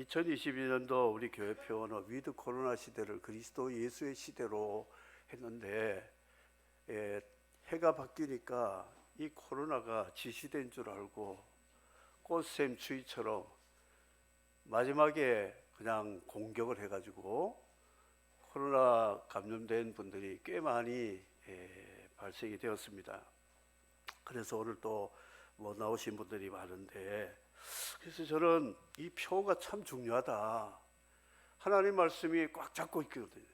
2022년도 우리 교회 표어는 위드 코로나 시대를 그리스도 예수의 시대로 했는데, 해가 바뀌니까 이 코로나가 지시된 줄 알고 꽃샘 추위처럼 마지막에 그냥 공격을 해가지고 코로나 감염된 분들이 꽤 많이 발생이 되었습니다. 그래서 오늘 또 못 나오신 분들이 많은데, 그래서 저는 이 표가 참 중요하다. 하나님 말씀이 꽉 잡고 있거든요.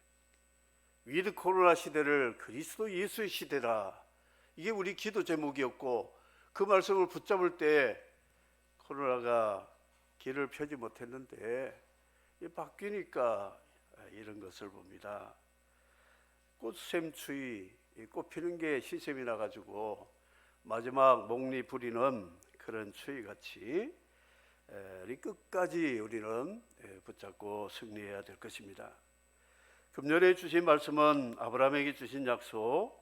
위드 코로나 시대를 그리스도 예수의 시대라. 이게 우리 기도 제목이었고, 그 말씀을 붙잡을 때 코로나가 길을 펴지 못했는데 바뀌니까 이런 것을 봅니다. 꽃샘추위, 꽃 피는 게 시샘이 나가지고 마지막 목리 부리는 그런 추위같이 우리 끝까지 우리는 붙잡고 승리해야 될 것입니다. 금년에 주신 말씀은 아브라함에게 주신 약속,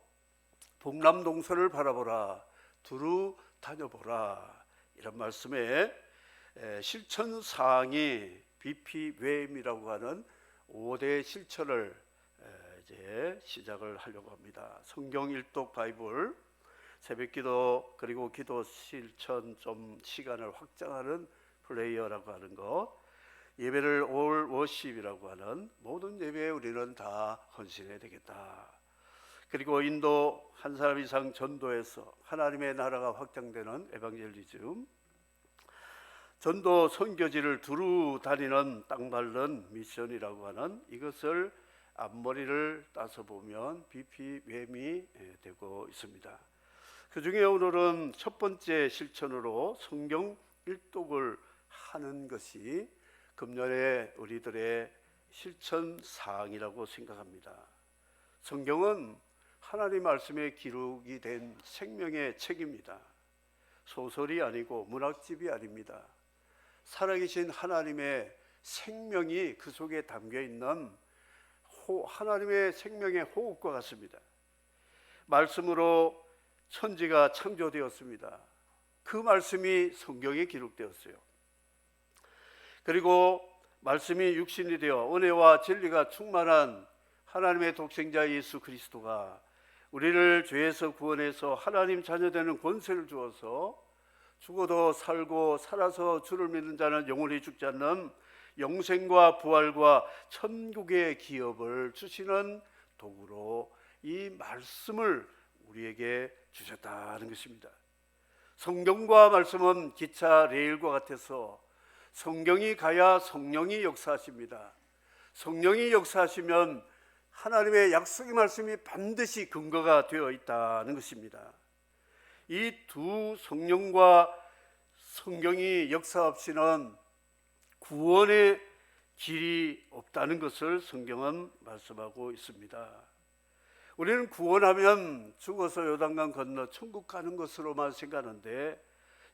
북남동서를 바라보라, 두루 다녀보라, 이런 말씀에 실천사항이 BPWM이라고 하는 5대 실천을 이제 시작을 하려고 합니다. 성경 일독 바이블, 새벽기도, 그리고 기도 실천 좀 시간을 확장하는 플레이어라고 하는 것, 예배를 올 워십이라고 하는 모든 예배에 우리는 다 헌신해야 되겠다. 그리고 인도 한 사람 이상 전도해서 하나님의 나라가 확장되는 에반겔리즘, 전도 선교지를 두루 다니는 땅 밟는 미션이라고 하는 이것을 앞머리를 따서 보면 BPWM이 되고 있습니다. 그 중에 오늘은 첫 번째 실천으로 성경 일독을 하는 것이 금년에 우리들의 실천 사항이라고 생각합니다. 성경은 하나님 말씀에 기록이 된 생명의 책입니다. 소설이 아니고 문학집이 아닙니다. 살아계신 하나님의 생명이 그 속에 담겨 있는 하나님의 생명의 호흡과 같습니다. 말씀으로 천지가 창조되었습니다. 그 말씀이 성경에 기록되었어요. 그리고 말씀이 육신이 되어 은혜와 진리가 충만한 하나님의 독생자 예수 그리스도가 우리를 죄에서 구원해서 하나님 자녀되는 권세를 주어서 죽어도 살고 살아서 주를 믿는 자는 영원히 죽지 않는 영생과 부활과 천국의 기업을 주시는 도구로 이 말씀을 우리에게 주셨다는 것입니다. 성경과 말씀은 기차 레일과 같아서 성경이 가야 성령이 역사하십니다. 성령이 역사하시면 하나님의 약속의 말씀이 반드시 근거가 되어 있다는 것입니다. 이 두 성령과 성경이 역사 없이는 구원의 길이 없다는 것을 성경은 말씀하고 있습니다. 우리는 구원하면 죽어서 요단강 건너 천국 가는 것으로만 생각하는데,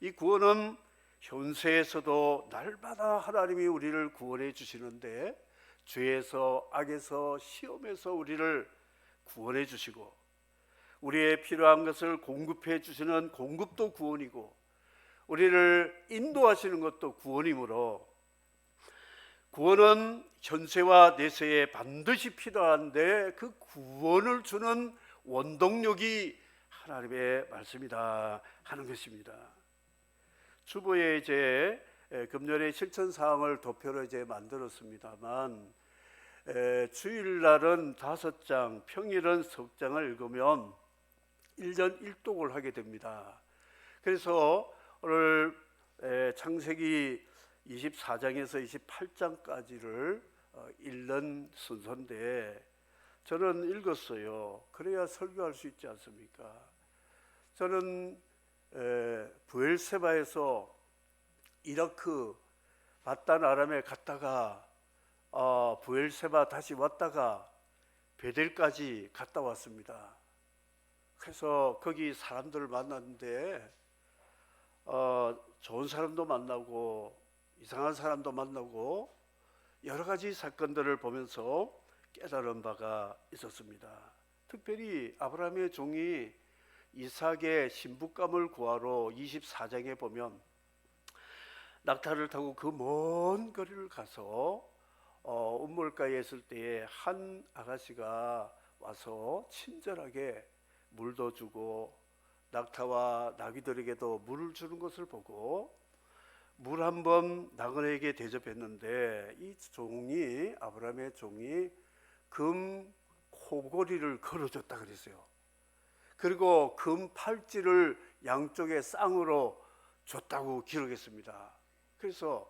이 구원은 현세에서도 날마다 하나님이 우리를 구원해 주시는데, 죄에서, 악에서, 시험에서 우리를 구원해 주시고 우리의 필요한 것을 공급해 주시는 공급도 구원이고, 우리를 인도하시는 것도 구원이므로 구원은 현세와 내세에 반드시 필요한데, 그 구원을 주는 원동력이 하나님의 말씀이다 하는 것입니다. 주보에 이제 금년에 실천 사항을 도표로 이제 만들었습니다만, 주일날은 5장, 평일은 석 장을 읽으면 1년 1독을 하게 됩니다. 그래서 오늘 창세기 24장에서 28장까지를 읽는 순서인데, 저는 읽었어요. 그래야 설교할 수 있지 않습니까? 저는 브엘세바에서 이라크 바단 아람에 갔다가 브엘세바 다시 왔다가 베델까지 갔다 왔습니다. 그래서 거기 사람들을 만났는데 좋은 사람도 만나고 이상한 사람도 만나고 여러 가지 사건들을 보면서 깨달은 바가 있었습니다. 특별히 아브라함의 종이 이삭의 신부감을 구하러 24장에 보면 낙타를 타고 그 먼 거리를 가서 운물가에 있을 때에 한 아가씨가 와서 친절하게 물도 주고 낙타와 나귀들에게도 물을 주는 것을 보고 물 한 번 나그네에게 대접했는데 이 종이, 아브라함의 종이 금 코고리를 걸어줬다 그랬어요. 그리고 금 팔찌를 양쪽에 쌍으로 줬다고 기록했습니다. 그래서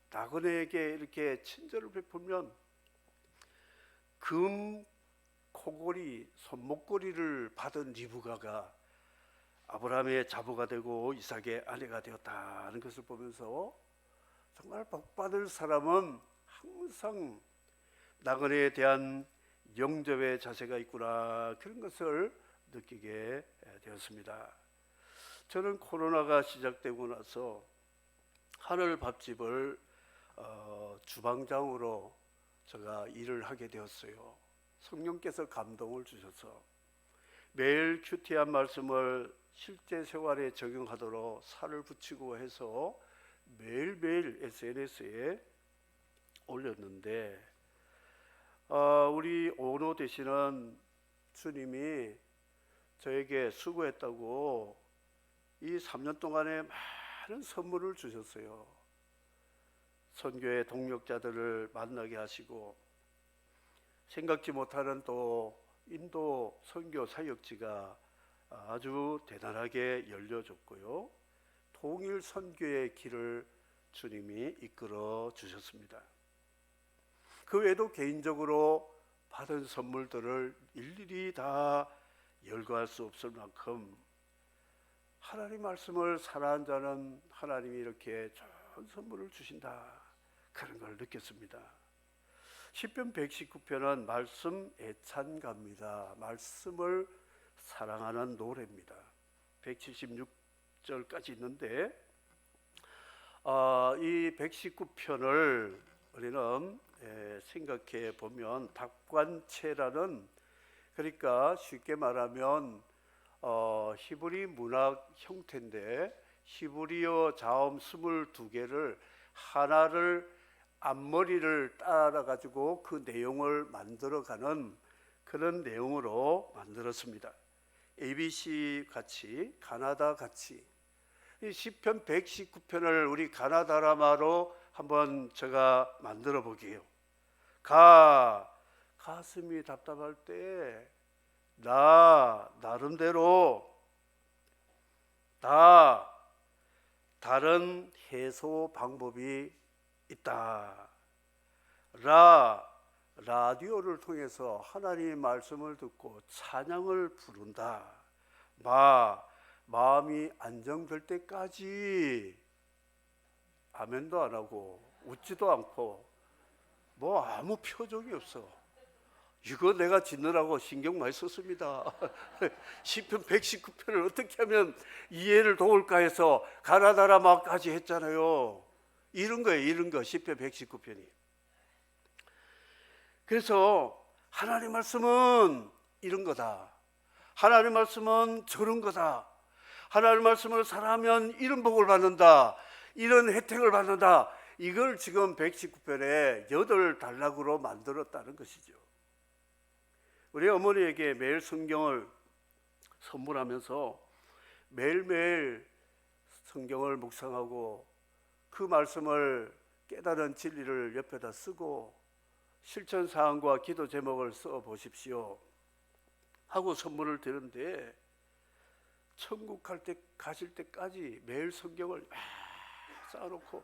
나그네에게 이렇게 친절을 베풀면 금 코골이, 손목걸이를 받은 리브가가 아브라함의 자부가 되고 이삭의 아내가 되었다는 것을 보면서 정말 복받을 사람은 항상 나그네에 대한 영접의 자세가 있구나, 그런 것을 느끼게 되었습니다. 저는 코로나가 시작되고 나서 하늘 밥집을 주방장으로 제가 일을 하게 되었어요. 성령께서 감동을 주셔서 매일 큐티한 말씀을 실제 생활에 적용하도록 살을 붙이고 해서 매일매일 SNS에 올렸는데 우리 오노 되시는 주님이 저에게 수고했다고 이 3년 동안에 많은 선물을 주셨어요. 선교의 동력자들을 만나게 하시고 생각지 못하는 또 인도 선교 사역지가 아주 대단하게 열려졌고요. 통일 선교의 길을 주님이 이끌어 주셨습니다. 그 외에도 개인적으로 받은 선물들을 일일이 다 열거할 수 없을 만큼 하나님 말씀을 사랑하는 자는 하나님이 이렇게 좋은 선물을 주신다, 그런 걸 느꼈습니다. 시편 119편은 말씀 애찬가입니다. 말씀을 사랑하는 노래입니다. 176절까지 있는데 이 119편을 우리는 생각해 보면 답관체라는, 그러니까 쉽게 말하면 히브리 문학 형태인데 히브리어 자음 22개를 하나를 앞머리를 따라 가지고 그 내용을 만들어가는 그런 내용으로 만들었습니다. ABC 같이, 가나다 같이. 이 시편 119편을 우리 가나다라마로 한번 제가 만들어 보게요. 가슴이 답답할 때 나름대로 다른 해소 방법이 있다. 라디오를 통해서 하나님의 말씀을 듣고 찬양을 부른다. 마음이 안정될 때까지 아멘도 안 하고 웃지도 않고 뭐 아무 표정이 없어. 이거 내가 짓느라고 신경 많이 썼습니다. 시편 119편을 어떻게 하면 이해를 도울까 해서 가나다라마까지 했잖아요. 이런 거예요, 이런 거. 시편 119편이. 그래서 하나님 말씀은 이런 거다, 하나님 말씀은 저런 거다, 하나님 말씀을 사랑하면 이런 복을 받는다, 이런 혜택을 받는다, 이걸 지금 119편에 8단락으로 만들었다는 것이죠. 우리 어머니에게 매일 성경을 선물하면서 매일매일 성경을 묵상하고 그 말씀을 깨달은 진리를 옆에다 쓰고 실천 사항과 기도 제목을 써 보십시오 하고 선물을 드렸는데, 천국 갈 때 가실 때까지 매일 성경을 막 쌓아놓고,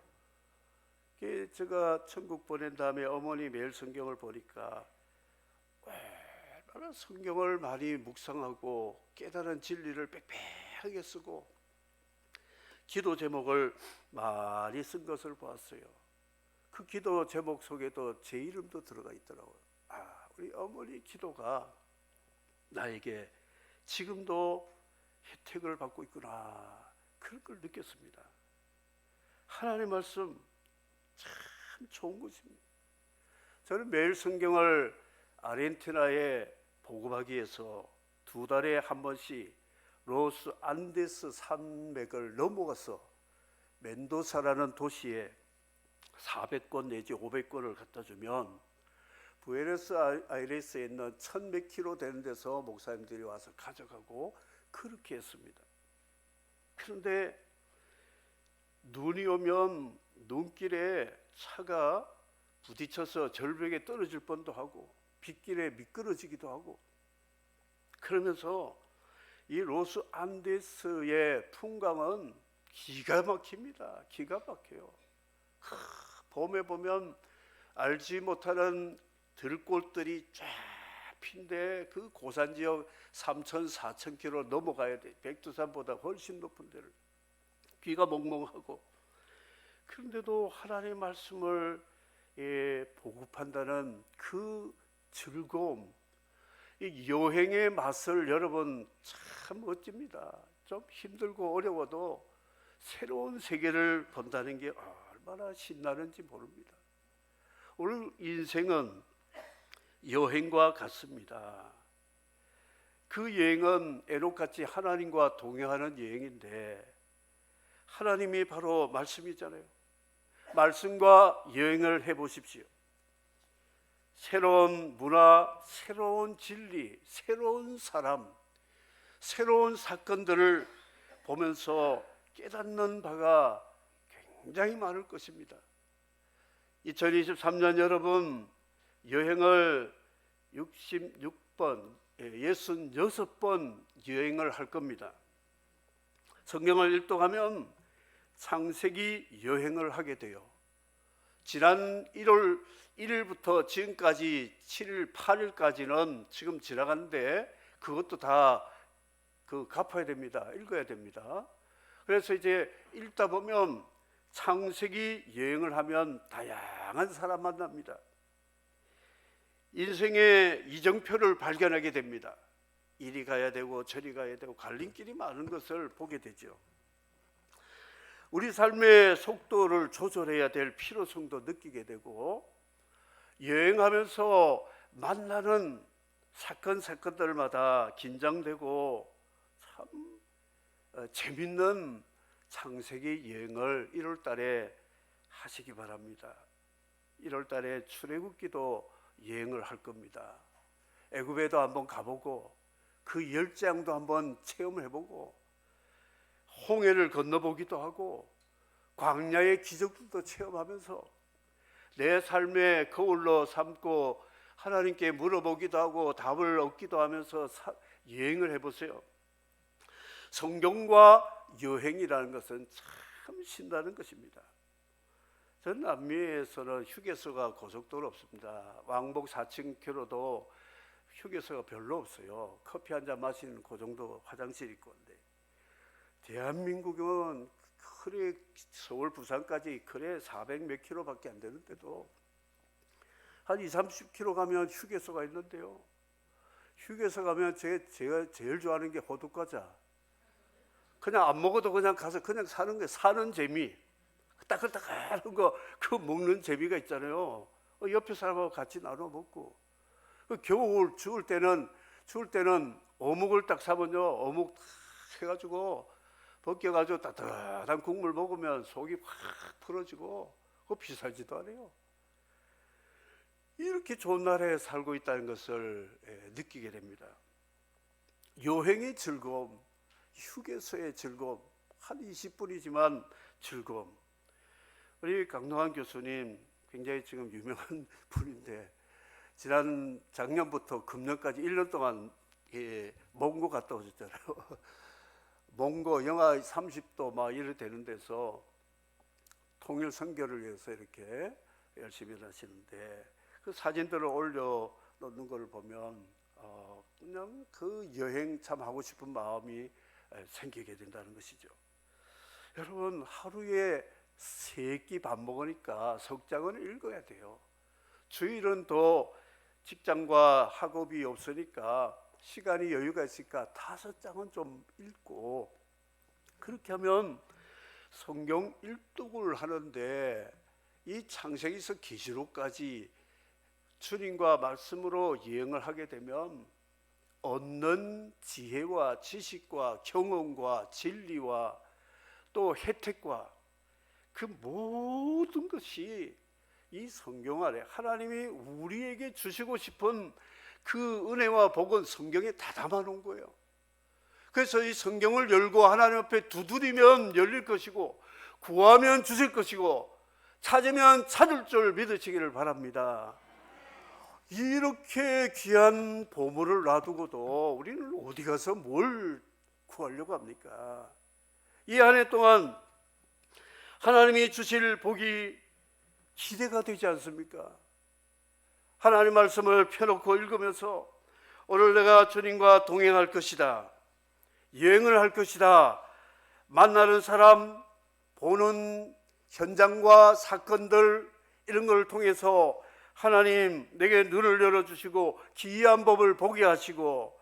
제가 천국 보낸 다음에 어머니 매일 성경을 보니까 얼마나 성경을 많이 묵상하고 깨달은 진리를 빽빽하게 쓰고 기도 제목을 많이 쓴 것을 보았어요. 그 기도 제목 속에도 제 이름도 들어가 있더라고요. 우리 어머니 기도가 나에게 지금도 혜택을 받고 있구나, 그런 걸 느꼈습니다. 하나님의 말씀 참 좋은 것입니다. 저는 매일 성경을 아르헨티나에 보급하기 위해서 2달에 한 번씩 로스 안데스 산맥을 넘어가서 멘도사라는 도시에 400권 내지 500권을 갖다 주면 부에노스아이레스에 있는 1000몇 킬로 되는 데서 목사님들이 와서 가져가고 그렇게 했습니다. 그런데 눈이 오면 눈길에 차가 부딪혀서 절벽에 떨어질 뻔도 하고 빗길에 미끄러지기도 하고 그러면서 이 로스 안데스의 풍광은 기가 막힙니다. 기가 막혀요. 봄에 보면 알지 못하는 들꽃들이 쫙 핀데 그 고산 지역 3,000, 4,000km 넘어가야 돼. 백두산보다 훨씬 높은 데를. 귀가 멍멍하고 그런데도 하나님의 말씀을 보급한다는 그 즐거움, 이 여행의 맛을 여러분 참 멋집니다. 좀 힘들고 어려워도 새로운 세계를 본다는 게 얼마나 신나는지 모릅니다. 오늘 인생은 여행과 같습니다. 그 여행은 에녹같이 하나님과 동행하는 여행인데 하나님이 바로 말씀이잖아요. 말씀과 여행을 해보십시오. 새로운 문화, 새로운 진리, 새로운 사람, 새로운 사건들을 보면서 깨닫는 바가 굉장히 많을 것입니다. 2023년 여러분 여행을 66번, 66번 여행을 할 겁니다. 성경을 일독하면 창세기 여행을 하게 돼요. 지난 1월 1일부터 지금까지 7일, 8일까지는 지금 지나갔는데 그것도 다 갚아야 됩니다. 읽어야 됩니다. 그래서 이제 읽다 보면 창세기 여행을 하면 다양한 사람 만납니다. 인생의 이정표를 발견하게 됩니다. 이리 가야 되고 저리 가야 되고 갈림길이 많은 것을 보게 되죠. 우리 삶의 속도를 조절해야 될 필요성도 느끼게 되고 여행하면서 만나는 사건들마다 긴장되고 참 재밌는 창세기 여행을 1월 달에 하시기 바랍니다. 1월 달에 출애굽기도 여행을 할 겁니다. 애굽에도 한번 가보고 그 열장도 한번 체험해보고 홍해를 건너보기도 하고 광야의 기적들도 체험하면서 내 삶의 거울로 삼고 하나님께 물어보기도 하고 답을 얻기도 하면서 여행을 해보세요. 성경과 여행이라는 것은 참 신나는 것입니다. 전 남미에서는 휴게소가 고속도로 없습니다. 왕복 4,000km도 휴게소가 별로 없어요. 커피 한 잔 마시는 그 정도 화장실 있고. 대한민국은 그래 서울 부산까지 그래 400몇 킬로밖에 안 되는데도 한 20-30km 가면 휴게소가 있는데요. 휴게소 가면 제가 제일 좋아하는 게 호두과자. 그냥 안 먹어도 그냥 가서 그냥 사는 거예요. 사는 재미. 따끈따끈한 거 그 먹는 재미가 있잖아요. 옆에 사람하고 같이 나눠 먹고. 겨울 추울 때는 어묵을 딱 사면요. 어묵 딱 해가지고 벗겨가지고 따뜻한 국물 먹으면 속이 확 풀어지고 그거 비싸지도 않아요. 이렇게 좋은 나라에 살고 있다는 것을 느끼게 됩니다. 여행의 즐거움, 휴게소의 즐거움, 한 20분이지만 즐거움. 우리 강동환 교수님 굉장히 지금 유명한 분인데 작년부터 금년까지 1년 동안 몽고 갔다 오셨잖아요. 몽고 영하 30도 막 이래 되는 데서 통일 선교를 위해서 이렇게 열심히 하시는데 그 사진들을 올려 놓는 걸 보면 그냥 그 여행 참 하고 싶은 마음이 생기게 된다는 것이죠. 여러분 하루에 3끼 밥 먹으니까 석장은 읽어야 돼요. 주일은 또 직장과 학업이 없으니까 시간이 여유가 있으니까 5장은 좀 읽고 그렇게 하면 성경 일독을 하는데 이 창세기에서 계시록까지 주님과 말씀으로 여행을 하게 되면 얻는 지혜와 지식과 경험과 진리와 또 혜택과 그 모든 것이 이 성경 안에 하나님이 우리에게 주시고 싶은 그 은혜와 복은 성경에 다 담아놓은 거예요. 그래서 이 성경을 열고 하나님 앞에 두드리면 열릴 것이고, 구하면 주실 것이고, 찾으면 찾을 줄 믿으시기를 바랍니다. 이렇게 귀한 보물을 놔두고도 우리는 어디 가서 뭘 구하려고 합니까? 이 한 해 동안 하나님이 주실 복이 기대가 되지 않습니까? 하나님 말씀을 펴놓고 읽으면서 오늘 내가 주님과 동행할 것이다, 여행을 할 것이다, 만나는 사람, 보는 현장과 사건들, 이런 걸 통해서 하나님 내게 눈을 열어주시고 기이한 법을 보게 하시고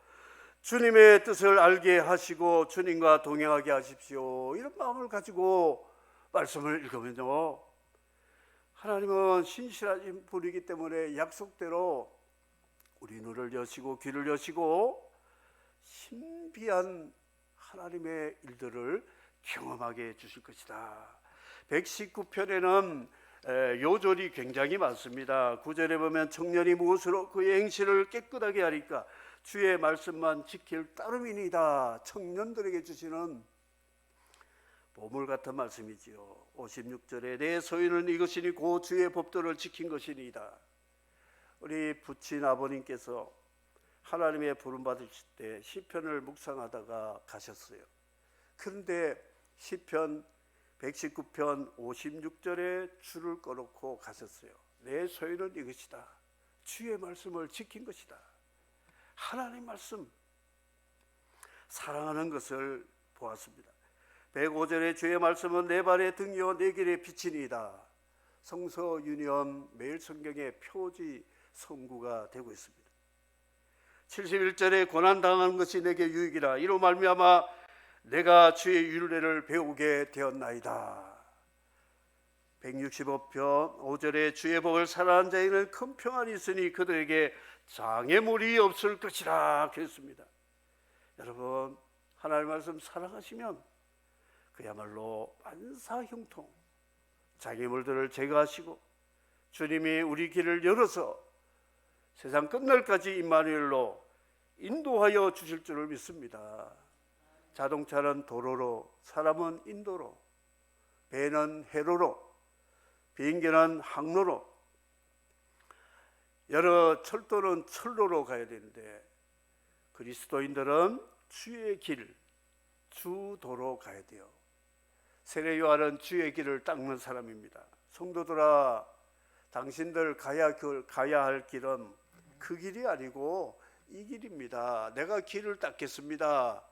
주님의 뜻을 알게 하시고 주님과 동행하게 하십시오, 이런 마음을 가지고 말씀을 읽으면요, 하나님은 신실하신 분이기 때문에 약속대로 우리 눈을 여시고 귀를 여시고 신비한 하나님의 일들을 경험하게 해주실 것이다. 119편에는 요절이 굉장히 많습니다. 9절에 보면 청년이 무엇으로 그의 행실을 깨끗하게 하리까, 주의 말씀만 지킬 따름이니이다. 청년들에게 주시는 보물 같은 말씀이지요. 56절에 내 소유는 이것이니 곧 주의 법도를 지킨 것이니이다. 우리 부친 아버님께서 하나님의 부름 받으실 때 시편을 묵상하다가 가셨어요. 그런데 시편 119편 56절에 줄을 꺼놓고 가셨어요. 내 소유는 이것이다. 주의 말씀을 지킨 것이다. 하나님 말씀 사랑하는 것을 보았습니다. 105절에 주의 말씀은 내 발의 등이요 내 길의 빛이니이다. 성서 유니온 매일 성경의 표지 성구가 되고 있습니다. 71절에 고난당하는 것이 내게 유익이라, 이로 말미암아 내가 주의 율례를 배우게 되었나이다. 165편 5절에 주의 복을 사랑하는 자에게는 큰 평안이 있으니 그들에게 장애물이 없을 것이라 그랬습니다. 여러분, 하나님 말씀 사랑하시면 그야말로 만사형통 장애물들을 제거하시고 주님이 우리 길을 열어서 세상 끝날까지 임마누엘로 인도하여 주실 줄을 믿습니다. 자동차는 도로로, 사람은 인도로, 배는 해로로, 비행기는 항로로, 여러 철도는 철로로 가야 되는데 그리스도인들은 주의 길, 주도로 가야 돼요. 세례 요한은 주의 길을 닦는 사람입니다. 성도들아, 당신들 가야 할 길은 그 길이 아니고 이 길입니다. 내가 길을 닦겠습니다.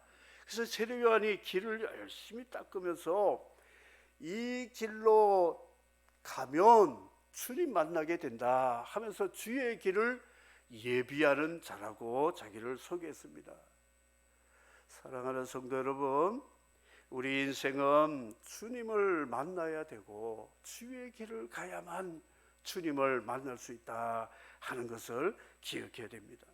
그래서 세례 요한이 길을 열심히 닦으면서 이 길로 가면 주님 만나게 된다 하면서 주의 길을 예비하는 자라고 자기를 소개했습니다. 사랑하는 성도 여러분, 우리 인생은 주님을 만나야 되고 주의 길을 가야만 주님을 만날 수 있다 하는 것을 기억해야 됩니다.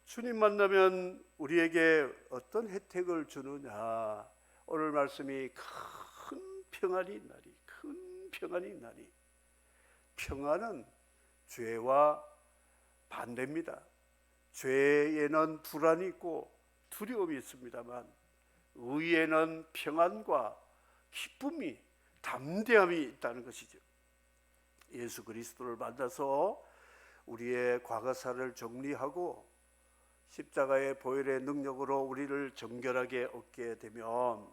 주님 만나면 우리에게 어떤 혜택을 주느냐, 오늘 말씀이 큰 평안이 있나니, 큰 평안이 있나니, 평안은 죄와 반대입니다. 죄에는 불안이 있고 두려움이 있습니다만 의에는 평안과 기쁨이, 담대함이 있다는 것이죠. 예수 그리스도를 만나서 우리의 과거사를 정리하고 십자가의 보혈의 능력으로 우리를 정결하게 얻게 되면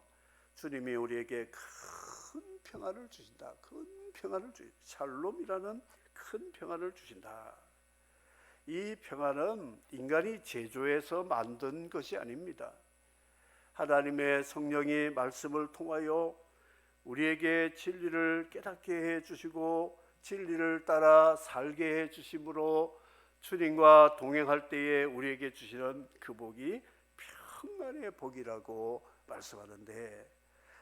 주님이 우리에게 큰 평안을 주신다. 큰 평안을 주신다. 샬롬이라는 큰 평안을 주신다. 이 평안은 인간이 제조해서 만든 것이 아닙니다. 하나님의 성령이 말씀을 통하여 우리에게 진리를 깨닫게 해주시고 진리를 따라 살게 해주심으로 주님과 동행할 때에 우리에게 주시는 그 복이 평안의 복이라고 말씀하는데,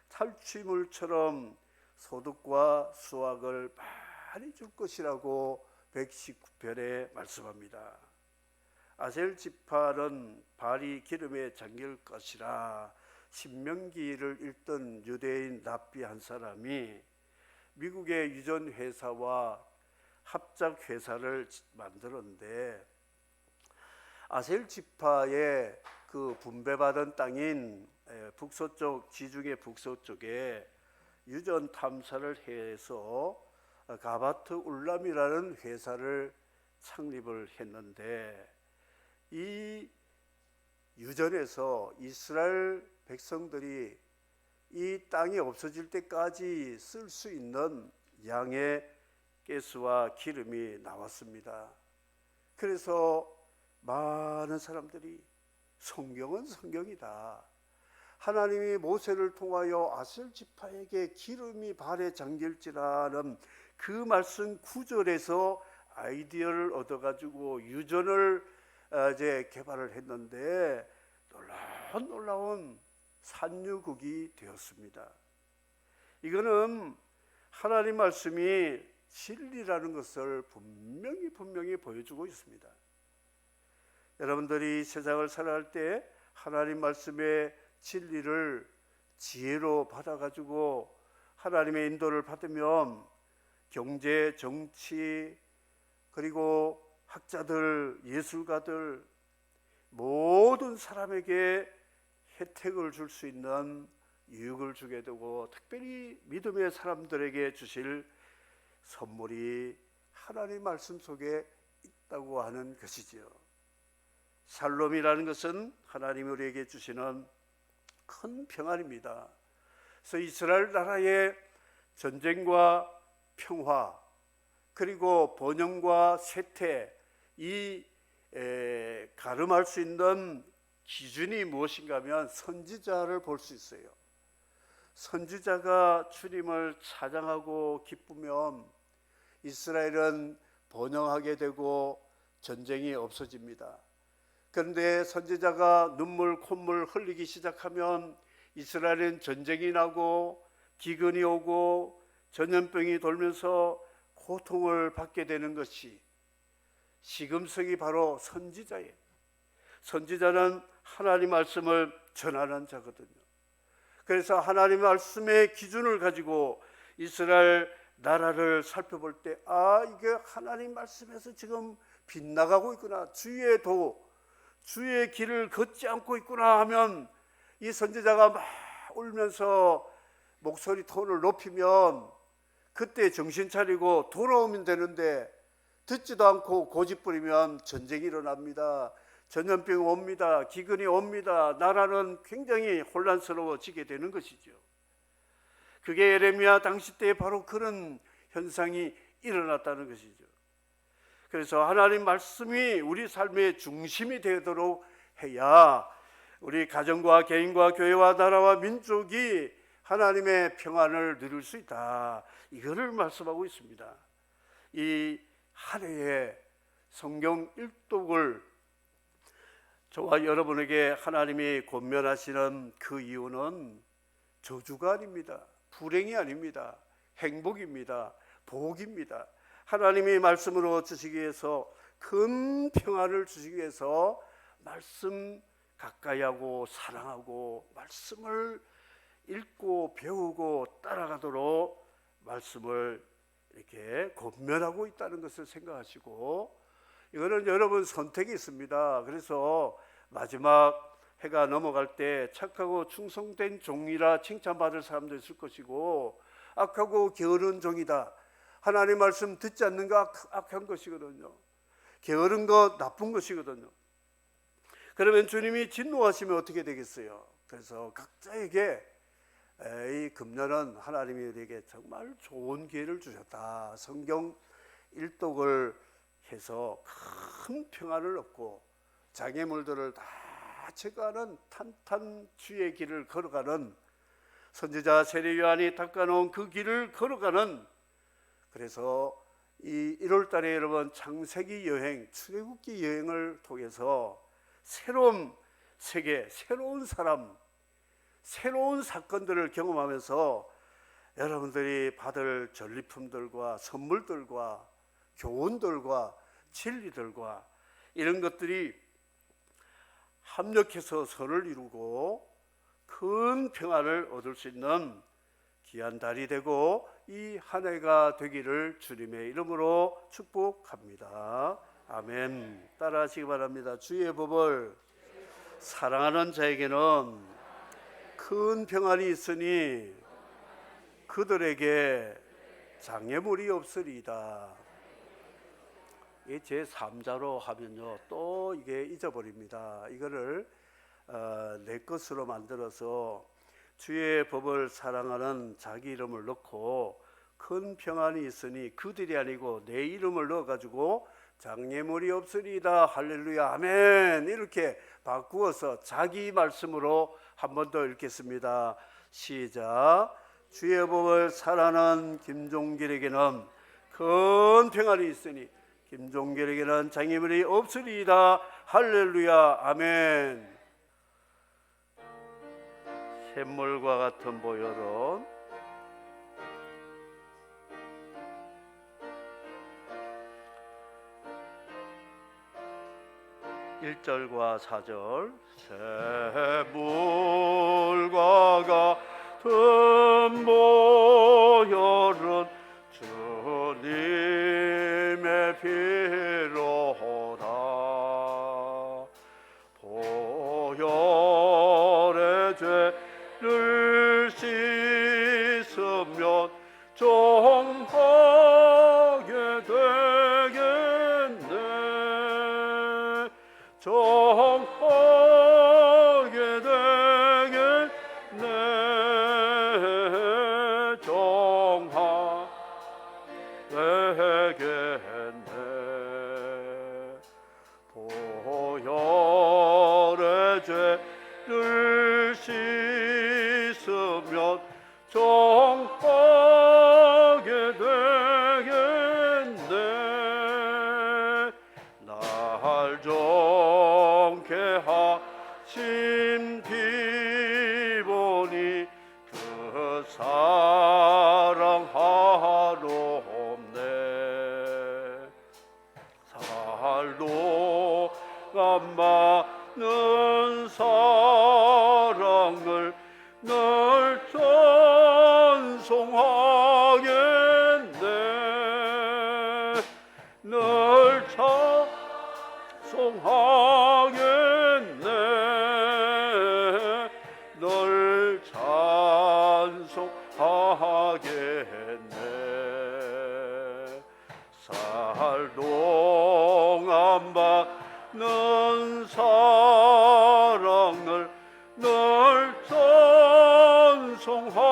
탈취물처럼 소득과 수확을 많이 줄 것이라고 119편에 말씀합니다. 아셀 지파는 발이 기름에 잠길 것이라, 신명기를 읽던 유대인 랍비 한 사람이 미국의 유전 회사와 합작 회사를 만들었는데, 아셀 지파의 그 분배받은 땅인 북서쪽, 지중해 북서쪽에 유전 탐사를 해서 가바트 울람이라는 회사를 창립을 했는데, 이 유전에서 이스라엘 백성들이 이 땅이 없어질 때까지 쓸 수 있는 양의 가스와 기름이 나왔습니다. 그래서 많은 사람들이 성경은 성경이다, 하나님이 모세를 통하여 아셀 지파에게 기름이 발에 잠길지라는 그 말씀 구절에서 아이디어를 얻어가지고 유전을 이제 개발을 했는데, 놀라운 산유국이 되었습니다. 이거는 하나님 말씀이 진리라는 것을 분명히 보여주고 있습니다. 여러분들이 세상을 살아갈 때 하나님 말씀의 진리를 지혜로 받아가지고 하나님의 인도를 받으면 경제, 정치, 그리고 학자들, 예술가들, 모든 사람에게 혜택을 줄 수 있는 유익을 주게 되고, 특별히 믿음의 사람들에게 주실 선물이 하나님 말씀 속에 있다고 하는 것이지요. 샬롬이라는 것은 하나님이 우리에게 주시는 큰 평안입니다. 그래서 이스라엘 나라의 전쟁과 평화, 그리고 번영과 쇠퇴, 이 가름할 수 있는 기준이 무엇인가 하면 선지자를 볼 수 있어요. 선지자가 주님을 찬양하고 기쁘면 이스라엘은 번영하게 되고 전쟁이 없어집니다. 그런데 선지자가 눈물 콧물 흘리기 시작하면 이스라엘은 전쟁이 나고 기근이 오고 전염병이 돌면서 고통을 받게 되는 것이 시금석이 바로 선지자예요. 선지자는 하나님 말씀을 전하는 자거든요. 그래서 하나님 말씀의 기준을 가지고 이스라엘 나라를 살펴볼 때, 이게 하나님 말씀에서 지금 빗나가고 있구나, 주의 길을 걷지 않고 있구나 하면, 이 선지자가 막 울면서 목소리 톤을 높이면 그때 정신 차리고 돌아오면 되는데, 듣지도 않고 고집부리면 전쟁이 일어납니다. 전염병이 옵니다. 기근이 옵니다. 나라는 굉장히 혼란스러워지게 되는 것이죠. 그게 예레미야 당시 때 바로 그런 현상이 일어났다는 것이죠. 그래서 하나님 말씀이 우리 삶의 중심이 되도록 해야 우리 가정과 개인과 교회와 나라와 민족이 하나님의 평안을 누릴 수 있다, 이거를 말씀하고 있습니다. 이 한 해에 성경 일독을 저와 여러분에게 하나님이 권면하시는 그 이유는 저주가 아닙니다. 불행이 아닙니다. 행복입니다. 복입니다. 하나님이 말씀으로 주시기 위해서, 큰 평안을 주시기 위해서 말씀 가까이 하고 사랑하고 말씀을 읽고 배우고 따라가도록 말씀을 이렇게 권면하고 있다는 것을 생각하시고, 이거는 여러분 선택이 있습니다. 그래서 마지막 해가 넘어갈 때 착하고 충성된 종이라 칭찬받을 사람도 있을 것이고, 악하고 게으른 종이다, 하나님 말씀 듣지 않는 거 악한 것이거든요. 게으른 것 나쁜 것이거든요. 그러면 주님이 진노하시면 어떻게 되겠어요? 그래서 각자에게 이 금년은 하나님이 우리에게 정말 좋은 기회를 주셨다, 성경 일독을 해서 큰 평안을 얻고 장애물들을 다 제거하는 탄탄 주의 길을 걸어가는, 선지자 세례 요한이 닦아놓은 그 길을 걸어가는, 그래서 이 1월 달에 여러분 창세기 여행, 출애굽기 여행을 통해서 새로운 세계, 새로운 사람, 새로운 사건들을 경험하면서 여러분들이 받을 전리품들과 선물들과 교훈들과 진리들과 이런 것들이 합력해서 선을 이루고 큰 평안을 얻을 수 있는 귀한 달이 되고 이 한 해가 되기를 주님의 이름으로 축복합니다. 아멘. 따라하시기 바랍니다. 주의 법을 사랑하는 자에게는 큰 평안이 있으니 그들에게 장애물이 없으리이다. 이게 제 3자로 하면요 또 이게 잊어버립니다. 이거를 내 것으로 만들어서 주의 법을 사랑하는 자기 이름을 넣고 큰 평안이 있으니 그들이 아니고 내 이름을 넣어가지고 장애물이 없으리이다. 할렐루야 아멘. 이렇게 바꾸어서 자기 말씀으로 한 번 더 읽겠습니다. 시작. 주의 법을 사랑하는 김종길에게는 큰 평안이 있으니 김종길에게는 장애물이 없으리이다. 할렐루야 아멘. 샘물과 같은 보혈은 1절과 4절 샘물과 같은 보혈은 주님의 피로다. 보혈의 죄를 씻으면 정하게 되겠네. 정하게 되겠네. 되겠네. 보혈의 죄를 씻으면 정하게 되겠네. 날 정케 하신 피보니 그 사랑하옵네. 살도 안 많은 사랑을 널 찬송하겠네. 널 찬송하겠네. 널 찬송하겠네. 살동 안 받는 사랑을 널 찬송하겠네.